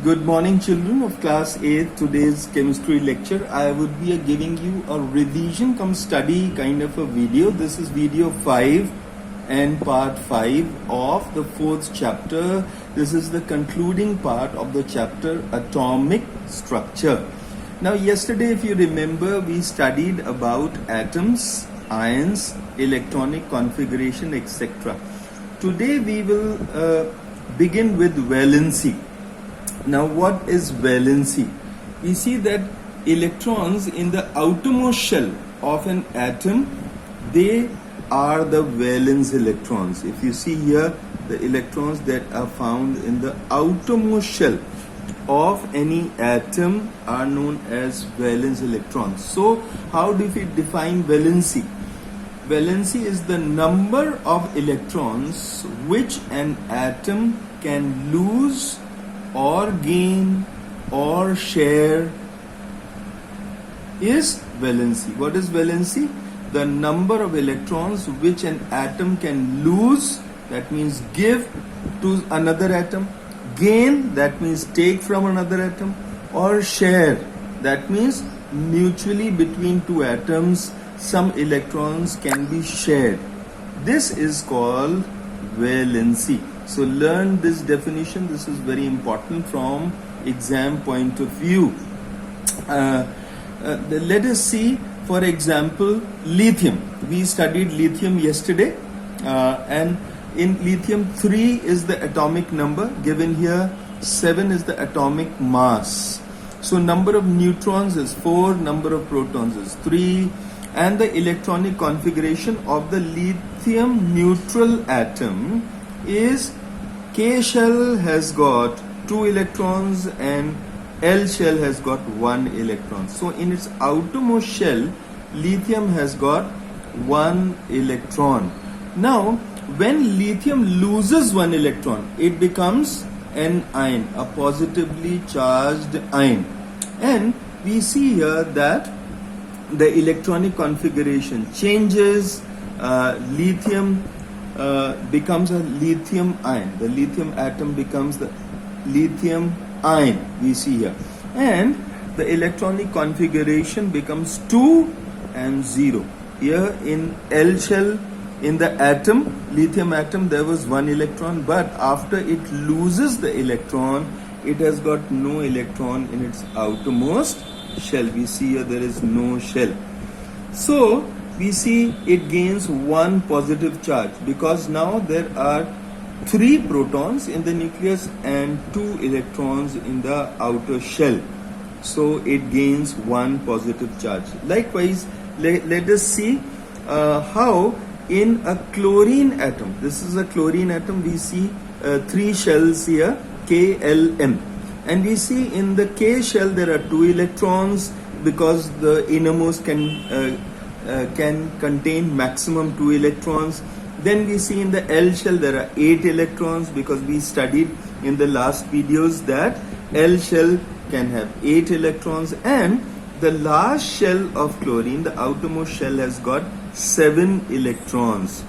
Good morning, children of class 8. Today's chemistry lecture, I would be giving you a revision come study kind of a video. This is video 5 and part 5 of the 4th chapter. This is the concluding part of the chapter Atomic Structure. Now, yesterday, if you remember, we studied about atoms, ions, electronic configuration, etc. Today, we will begin with valency. Now, what is valency? We see that electrons in the outermost shell of an atom, they are the valence electrons. If you see here, the electrons that are found in the outermost shell of any atom are known as valence electrons. So, how do we define valency? Valency is the number of electrons which an atom can lose or gain or share is valency. What is valency? The number of electrons which an atom can lose, that means give to another atom, gain, that means take from another atom, or share, that means mutually between two atoms some electrons can be shared. This is called valency. So learn this definition. This is very important from exam point of view. Let us see, for example, lithium. We studied lithium yesterday, and in lithium 3 is the atomic number given here, 7 is the atomic mass. So number of neutrons is 4, number of protons is 3, and the electronic configuration of the lithium neutral atom is K shell has got 2 electrons and L shell has got 1 electron. So in its outermost shell, lithium has got 1 electron. Now, when lithium loses 1 electron, it becomes an ion, a positively charged ion. And we see here that the electronic configuration changes. Lithium becomes a lithium ion. The lithium atom becomes the lithium ion, we see here. And the electronic configuration becomes 2 and 0. Here in L shell, in the atom, lithium atom, there was 1 electron, but after it loses the electron, it has got no electron in its outermost shell. We see here there is no shell. So, we see it gains 1 positive charge because now there are 3 protons in the nucleus and 2 electrons in the outer shell. So it gains 1 positive charge. Likewise, let us see how in a chlorine atom, this is a chlorine atom, we see 3 shells here, K, L, M. And we see in the K shell there are 2 electrons because the innermost can contain maximum 2 electrons. Then we see in the L shell there are 8 electrons because we studied in the last videos that L shell can have 8 electrons, and the last shell of chlorine, the outermost shell, has got 7 electrons.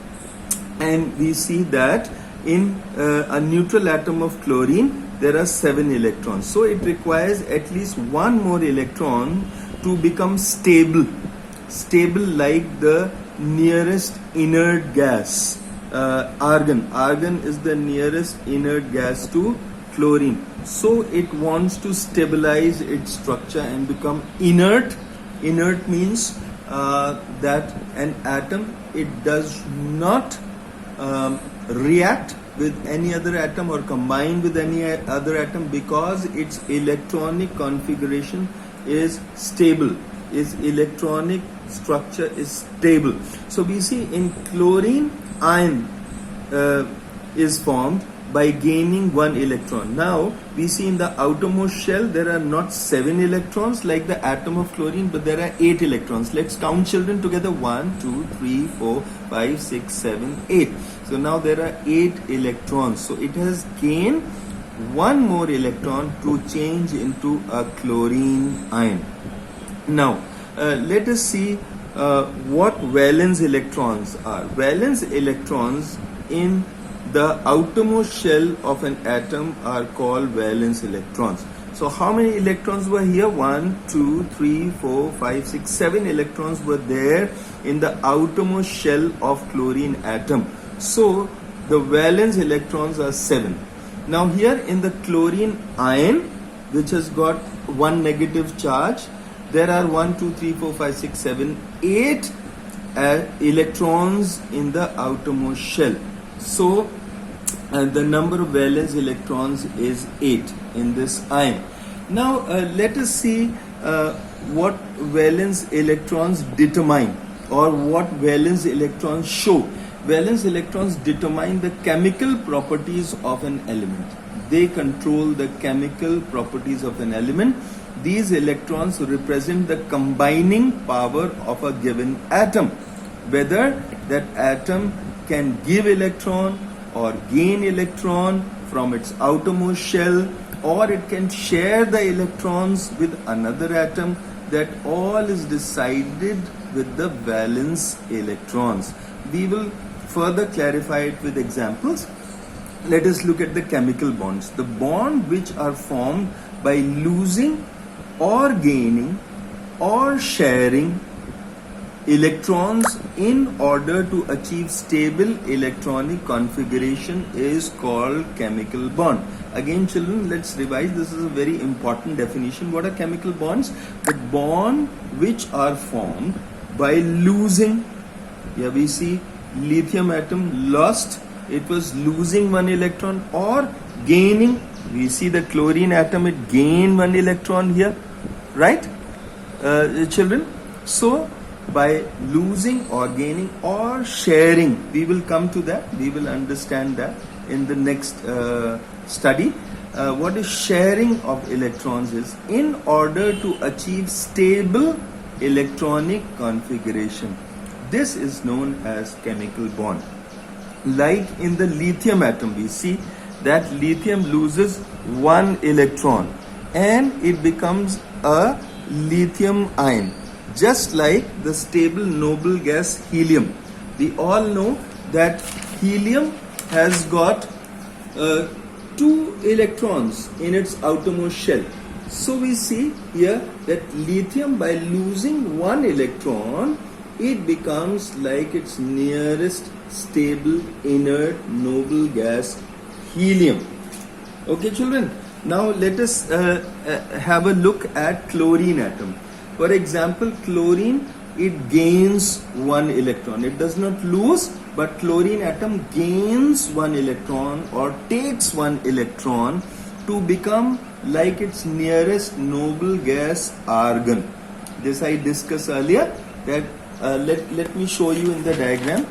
And we see that in a neutral atom of chlorine there are 7 electrons. So it requires at least 1 more electron to become stable like the nearest inert gas, argon. Argon is the nearest inert gas to chlorine. So it wants to stabilize its structure and become inert. Inert means that an atom, it does not react with any other atom or combine with any other atom because its electronic configuration is stable. Its electronic structure is stable. So we see in chlorine, ion is formed by gaining 1 electron. Now we see in the outermost shell there are not 7 electrons like the atom of chlorine, but there are 8 electrons. Let's count, children, together. 1, 2, 3, 4, 5, 6, 7, 8. So now there are 8 electrons. So it has gained 1 more electron to change into a chlorine ion. Now, let us see what valence electrons are. Valence electrons in the outermost shell of an atom are called valence electrons. So how many electrons were here? 1, 2, 3, 4, 5, 6, 7 electrons were there in the outermost shell of chlorine atom. So the valence electrons are 7. Now here in the chlorine ion, which has got one negative charge, there are 1, 2, 3, 4, 5, 6, 7, 8 electrons in the outermost shell. So the number of valence electrons is 8 in this ion. Now let us see what valence electrons determine, or what valence electrons show. Valence electrons determine the chemical properties of an element. They control the chemical properties of an element. These electrons represent the combining power of a given atom, whether that atom can give electron or gain electron from its outermost shell, or it can share the electrons with another atom. That all is decided with the valence electrons. We will further clarify it with examples. Let us look at the chemical bonds. The bond which are formed by losing or gaining or sharing electrons in order to achieve stable electronic configuration is called chemical bond. Again children, let's revise. This is a very important definition. What are chemical bonds? The bond which are formed by losing. Here we see lithium atom lost, it was losing one electron, or gaining. We see the chlorine atom, it gained one electron here, right children? So by losing or gaining or sharing, we will come to that, we will understand that in the next study. What is sharing of electrons is in order to achieve stable electronic configuration. This is known as chemical bond. Like in the lithium atom, we see that lithium loses one electron and it becomes a lithium ion, just like the stable noble gas helium. We all know that helium has got 2 electrons in its outermost shell. So we see here that lithium, by losing one electron, it becomes like its nearest stable inert noble gas helium. Okay children, now let us have a look at chlorine atom. For example, chlorine, it gains one electron. It does not lose, but chlorine atom gains one electron or takes one electron to become like its nearest noble gas argon. This I discussed earlier. That let me show you in the diagram.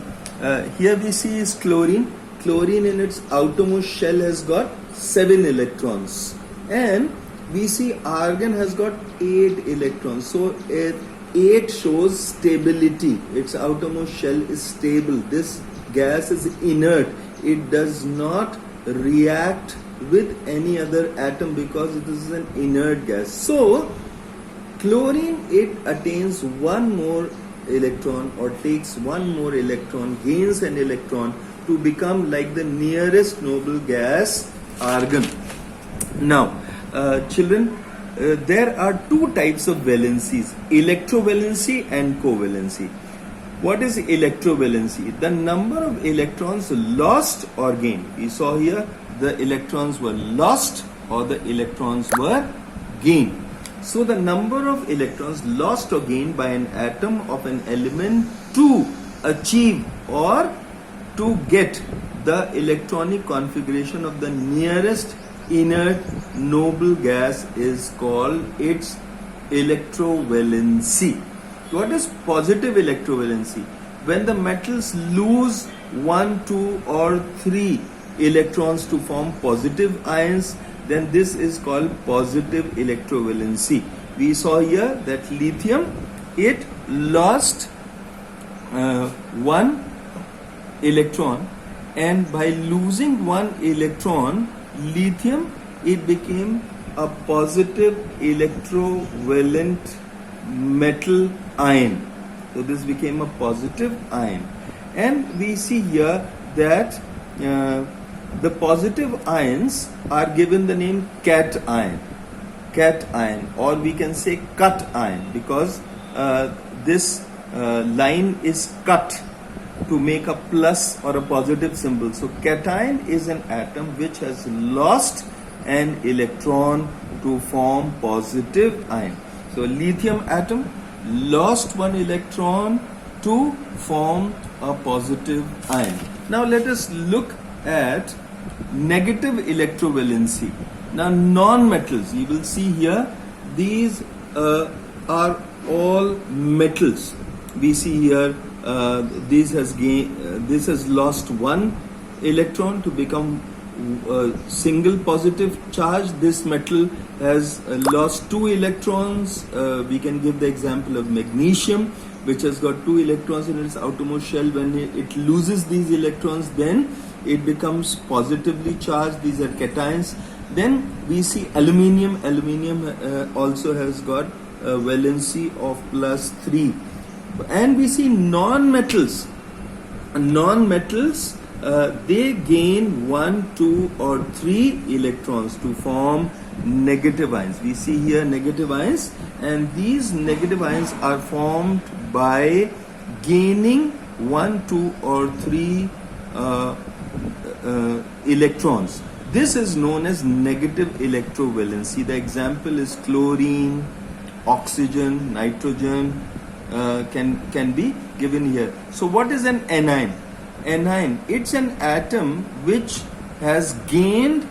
Here we see is chlorine. Chlorine in its outermost shell has got 7 electrons, and we see argon has got 8 electrons. So 8 shows stability. Its outermost shell is stable. This gas is inert. It does not react with any other atom because it is an inert gas. So chlorine, it attains one more electron or takes one more electron, gains an electron to become like the nearest noble gas argon. Now children, there are 2 types of valencies, electrovalency and covalency. What is electrovalency? The number of electrons lost or gained. We saw here the electrons were lost or the electrons were gained. So the number of electrons lost or gained by an atom of an element to achieve or to get the electronic configuration of the nearest inert noble gas is called its electrovalency. What is positive electrovalency? When the metals lose 1, 2 or 3 electrons to form positive ions, then this is called positive electrovalency. We saw here that lithium, it lost 1 electron, and by losing 1 electron, lithium, it became a positive electrovalent metal ion. So this became a positive ion. And we see here that the positive ions are given the name cation, or we can say cut ion, because this line is cut to make a plus or a positive symbol. So cation is an atom which has lost an electron to form positive ion. So lithium atom lost one electron to form a positive ion. Now let us look at negative electrovalency. Now non-metals, you will see here, these are all metals. We see here this has lost one electron to become single positive charge. This metal has lost two electrons. We can give the example of magnesium, which has got two electrons in its outermost shell. When it loses these electrons, then it becomes positively charged. These are cations. Then we see aluminium. Aluminium also has got a valency of +3. And we see non-metals. Non-metals, they gain 1, 2 or 3 electrons to form negative ions. We see here negative ions, and these negative ions are formed by gaining 1, 2 or 3 electrons. This is known as negative electrovalency. The example is chlorine, oxygen, nitrogen, can be given here. So what is an anion? Anion, it's an atom which has gained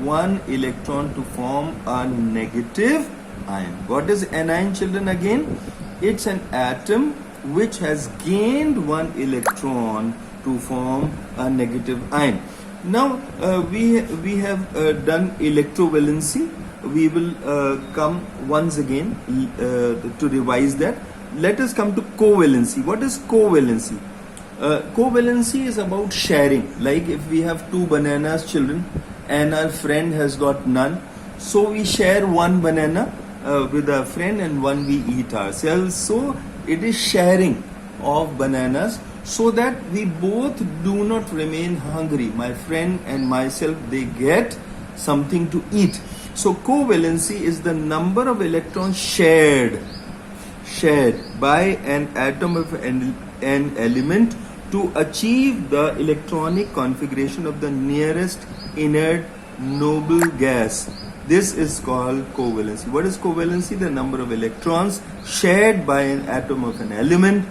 one electron to form a negative ion. What is anion, children, again? It's an atom which has gained one electron to form a negative ion. Now we have done electrovalency. We will come once again to revise that. Let us come to covalency. What is covalency? Covalency is about sharing. Like if we have 2 bananas, children, and our friend has got none, so we share one banana with our friend and one we eat ourselves. So it is sharing of bananas, so that we both do not remain hungry. My friend and myself, they get something to eat. So covalency is the number of electrons shared by an atom of an element to achieve the electronic configuration of the nearest inert noble gas. This is called covalency. What is covalency? The number of electrons shared by an atom of an element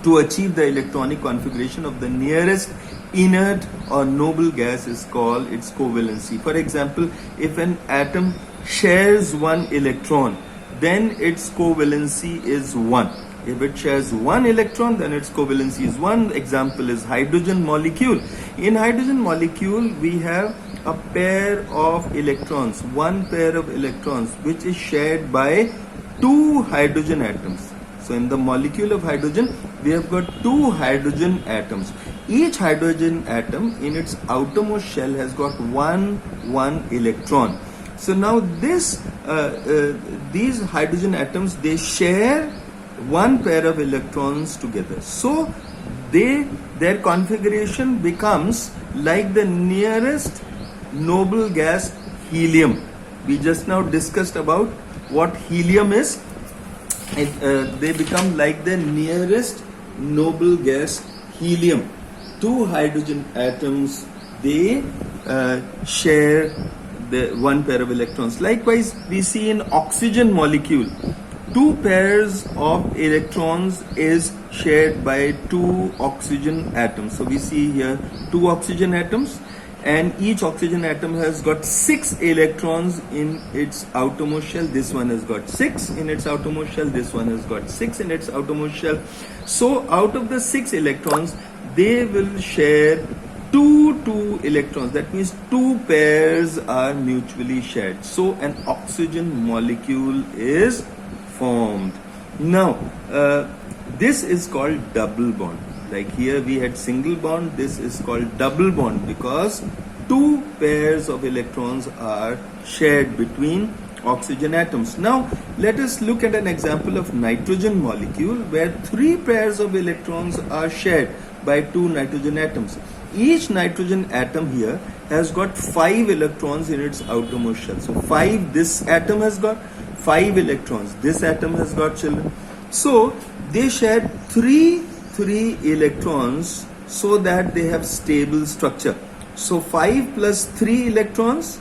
to achieve the electronic configuration of the nearest inert or noble gas is called its covalency. For example, if an atom shares one electron, then its covalency is 1. If it shares one electron, then its covalency is 1. Example is hydrogen molecule. In hydrogen molecule, we have a pair of electrons, one pair of electrons, which is shared by 2 hydrogen atoms. So in the molecule of hydrogen, we have got 2 hydrogen atoms. Each hydrogen atom in its outermost shell has got one electron. So now these hydrogen atoms, they share one pair of electrons together. So their configuration becomes like the nearest noble gas, helium. We just now discussed about what helium is. They become like the nearest noble gas, helium. 2 hydrogen atoms, they share the one pair of electrons. Likewise, we see in oxygen molecule, 2 pairs of electrons is shared by 2 oxygen atoms. So we see here 2 oxygen atoms, and each oxygen atom has got 6 electrons in its outermost shell. This one has got 6 in its outermost shell. This one has got 6 in its outermost shell. So out of the 6 electrons, they will share 2 electrons. That means 2 pairs are mutually shared. So an oxygen molecule is formed. Now this is called double bond. Like here we had single bond, this is called double bond because 2 pairs of electrons are shared between oxygen atoms. Now let us look at an example of nitrogen molecule where 3 pairs of electrons are shared by 2 nitrogen atoms. each nitrogen atom here has got 5 electrons in its outermost shell. So 5, this atom has got 5 electrons, this atom has got, children. So they share 3 electrons so that they have stable structure. So 5 plus 3 electrons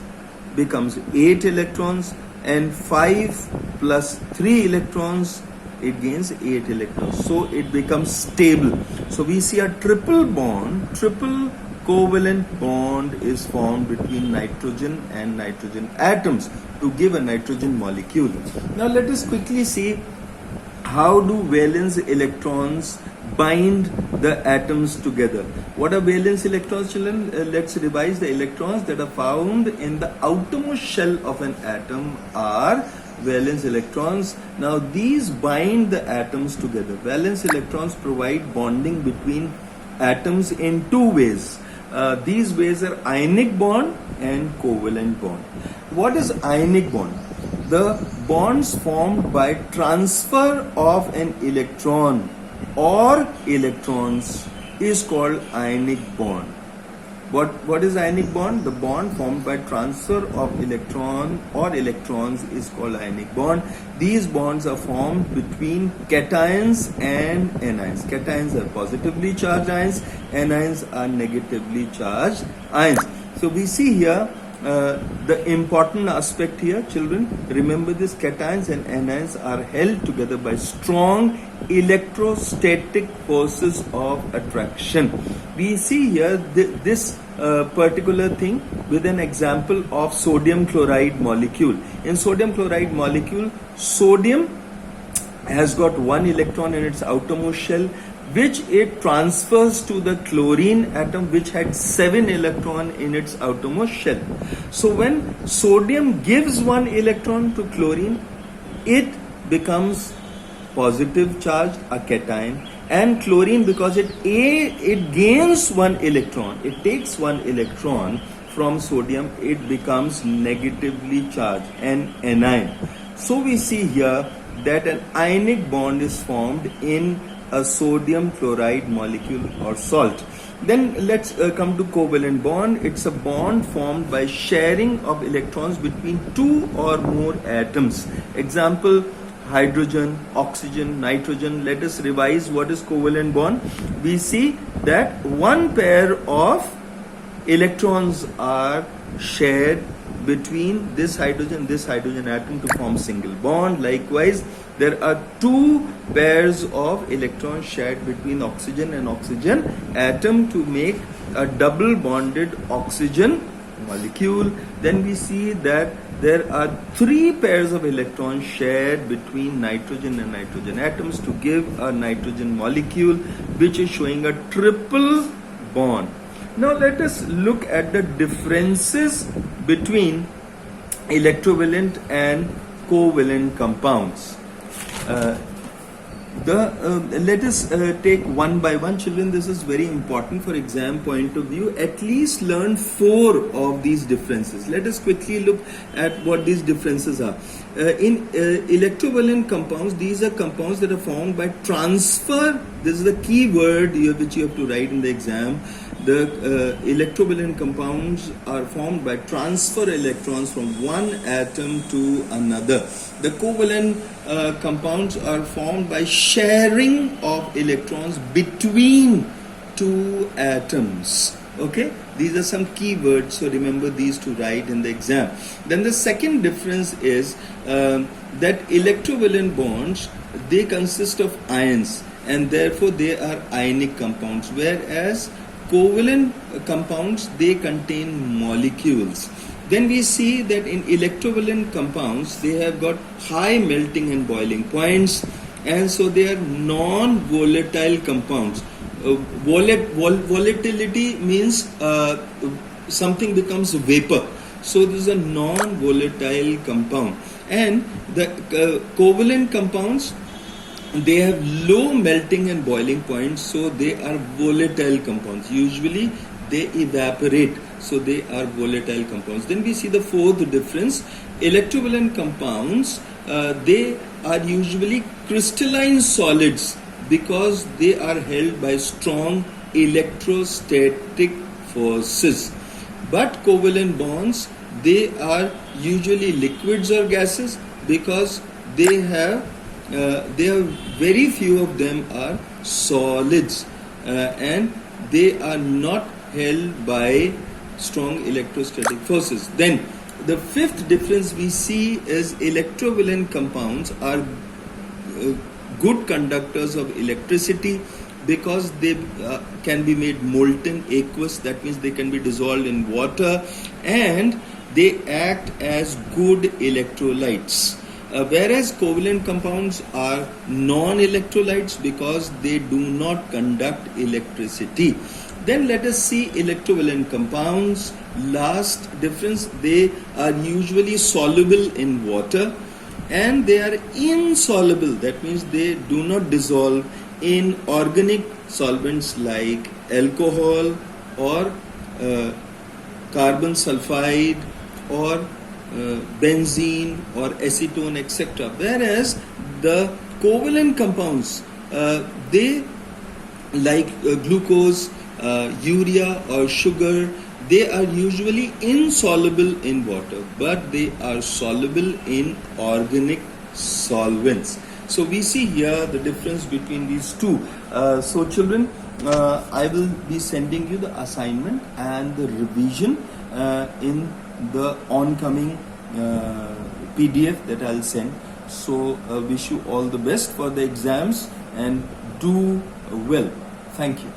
becomes 8 electrons, and 5 plus 3 electrons, it gains 8 electrons. So it becomes stable. So we see a triple covalent bond is formed between nitrogen and nitrogen atoms to give a nitrogen molecule. Now let us quickly see how do valence electrons bind the atoms together. What are valence electrons, children? Let's revise. The electrons that are found in the outermost shell of an atom are valence electrons. Now these bind the atoms together. Valence electrons provide bonding between atoms in 2 ways. These ways are ionic bond and covalent bond. What is ionic bond? The bonds formed by transfer of an electron or electrons is called ionic bond. What is ionic bond? The bond formed by transfer of electron or electrons is called ionic bond. These bonds are formed between cations and anions. Cations are positively charged ions, anions are negatively charged ions. So we see here the important aspect here, children. Remember this: cations and anions are held together by strong electrostatic forces of attraction. We see here this particular thing with an example of sodium chloride molecule. In sodium chloride molecule, sodium has got 1 electron in its outermost shell, which it transfers to the chlorine atom, which had 7 electron in its outermost shell. So when sodium gives 1 electron to chlorine, it becomes positive charge, a cation, and chlorine, because it gains 1 electron, it takes 1 electron from sodium, it becomes negatively charged, an anion. So we see here that an ionic bond is formed in a sodium chloride molecule or salt. Then let's come to covalent bond. It's a bond formed by sharing of electrons between 2 or more atoms. Example: hydrogen, oxygen, nitrogen. Let us revise what is covalent bond. We see that 1 pair of electrons are shared between this hydrogen atom to form single bond. Likewise, there are 2 pairs of electrons shared between oxygen and oxygen atom to make a double bonded oxygen molecule. Then we see that there are 3 pairs of electrons shared between nitrogen and nitrogen atoms to give a nitrogen molecule, which is showing a triple bond. Now let us look at the differences between electrovalent and covalent compounds. Let us take one by one, children. This is very important for exam point of view. At least learn 4 of these differences. Let us quickly look at what these differences are. In electrovalent compounds, these are compounds that are formed by transfer. This is the key word here which you have to write in the exam. The electrovalent compounds are formed by transfer electrons from one atom to another. The covalent compounds are formed by sharing of electrons between 2 atoms. Okay, these are some key words, so remember these to write in the exam. Then the second difference is that electrovalent bonds, they consist of ions and therefore they are ionic compounds, whereas covalent compounds, they contain molecules. Then we see that in electrovalent compounds, they have got high melting and boiling points, and so they are non-volatile compounds. Volatility means something becomes vapor. So this is a non-volatile compound. And the covalent compounds, they have low melting and boiling points, so they are volatile compounds. Usually they evaporate, so they are volatile compounds. Then we see the fourth difference. Electrovalent compounds, they are usually crystalline solids because they are held by strong electrostatic forces. But covalent bonds, they are usually liquids or gases because they have very few of them are solids, and they are not held by strong electrostatic forces. Then the fifth difference we see is electrovalent compounds are good conductors of electricity because they can be made molten, aqueous, that means they can be dissolved in water, and they act as good electrolytes. Whereas covalent compounds are non-electrolytes because they do not conduct electricity. Then let us see electrovalent compounds. Last difference, they are usually soluble in water and they are insoluble, that means they do not dissolve in organic solvents like alcohol or carbon sulfide or benzene or acetone, etc. Whereas the covalent compounds, they like glucose, urea or sugar, they are usually insoluble in water, but they are soluble in organic solvents. So we see here the difference between these two. So children, I will be sending you the assignment and the revision in the oncoming PDF that I'll send. So wish you all the best for the exams and do well. Thank you.